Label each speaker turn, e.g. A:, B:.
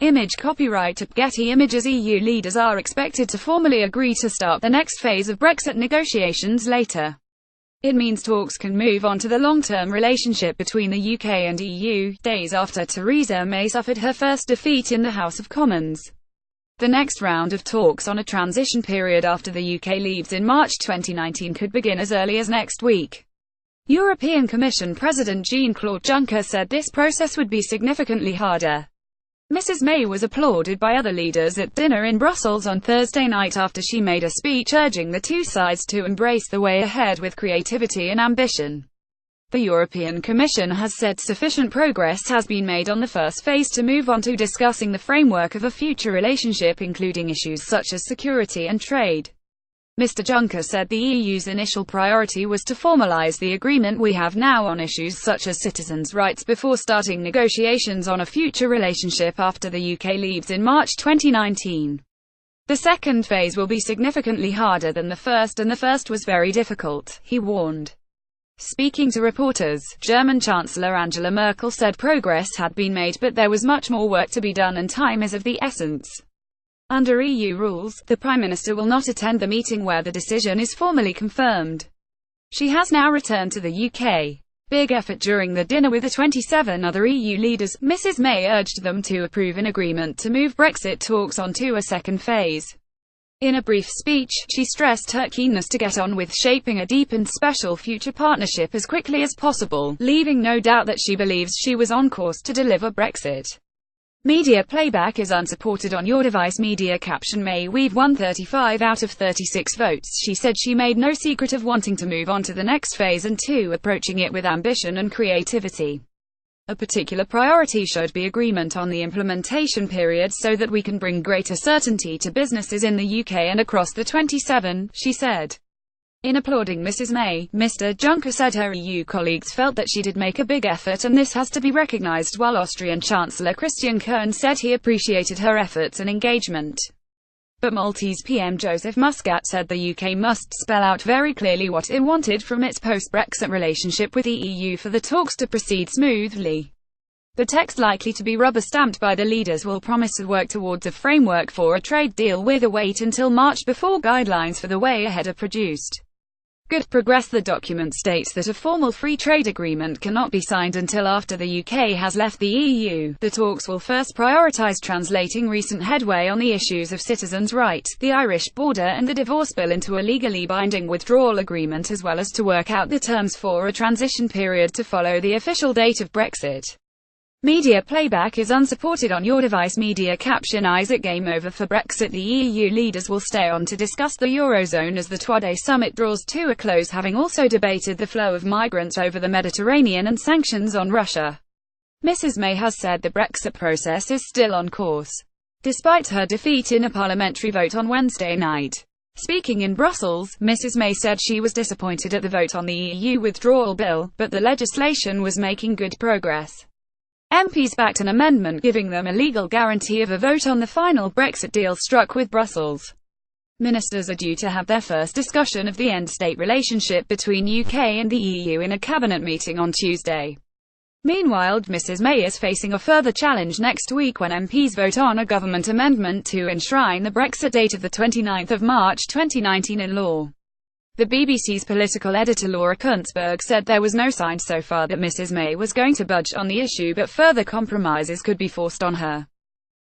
A: Image copyright at Getty Images. EU leaders are expected to formally agree to start the next phase of Brexit negotiations later. It means talks can move on to the long-term relationship between the UK and EU, days after Theresa May suffered her first defeat in the House of Commons. The next round of talks on a transition period after the UK leaves in March 2019 could begin as early as next week. European Commission President Jean-Claude Juncker said this process would be significantly harder. Mrs. May was applauded by other leaders at dinner in Brussels on Thursday night after she made a speech urging the two sides to embrace the way ahead with creativity and ambition. The European Commission has said sufficient progress has been made on the first phase to move on to discussing the framework of a future relationship, including issues such as security and trade. Mr. Juncker said the EU's initial priority was to formalise the agreement we have now on issues such as citizens' rights before starting negotiations on a future relationship after the UK leaves in March 2019. The second phase will be significantly harder than the first, and the first was very difficult, he warned. Speaking to reporters, German Chancellor Angela Merkel said progress had been made but there was much more work to be done and time is of the essence. Under EU rules, the Prime Minister will not attend the meeting where the decision is formally confirmed. She has now returned to the UK. Big effort during the dinner with the 27 other EU leaders. Mrs. May urged them to approve an agreement to move Brexit talks on to a second phase. In a brief speech, she stressed her keenness to get on with shaping a deep and special future partnership as quickly as possible, leaving no doubt that she believes she was on course to deliver Brexit. Media playback is unsupported on your device. Media caption: May we've won 35 out of 36 votes. She said she made no secret of wanting to move on to the next phase and to approaching it with ambition and creativity. A particular priority should be agreement on the implementation period so that we can bring greater certainty to businesses in the UK and across the 27, she said. In applauding Mrs. May, Mr. Juncker said her EU colleagues felt that she did make a big effort and this has to be recognised, while Austrian Chancellor Christian Kern said he appreciated her efforts and engagement. But Maltese PM Joseph Muscat said the UK must spell out very clearly what it wanted from its post-Brexit relationship with the EU for the talks to proceed smoothly. The text, likely to be rubber-stamped by the leaders, will promise to work towards a framework for a trade deal with a wait until March before guidelines for the way ahead are produced. Good progress. The document states that a formal free trade agreement cannot be signed until after the UK has left the EU. The talks will first prioritise translating recent headway on the issues of citizens' rights, the Irish border and the divorce bill into a legally binding withdrawal agreement, as well as to work out the terms for a transition period to follow the official date of Brexit. Media playback is unsupported on your device. Media caption: Isaac, game over for Brexit. The EU leaders will stay on to discuss the Eurozone as the Twade summit draws to a close, having also debated the flow of migrants over the Mediterranean and sanctions on Russia. Mrs. May has said the Brexit process is still on course, despite her defeat in a parliamentary vote on Wednesday night. Speaking in Brussels, Mrs. May said she was disappointed at the vote on the EU withdrawal bill, but the legislation was making good progress. MPs backed an amendment giving them a legal guarantee of a vote on the final Brexit deal struck with Brussels. Ministers are due to have their first discussion of the end-state relationship between UK and the EU in a cabinet meeting on Tuesday. Meanwhile, Mrs. May is facing a further challenge next week when MPs vote on a government amendment to enshrine the Brexit date of the 29th of March 2019 in law. The BBC's political editor Laura Kuntzberg said there was no sign so far that Mrs. May was going to budge on the issue, but further compromises could be forced on her.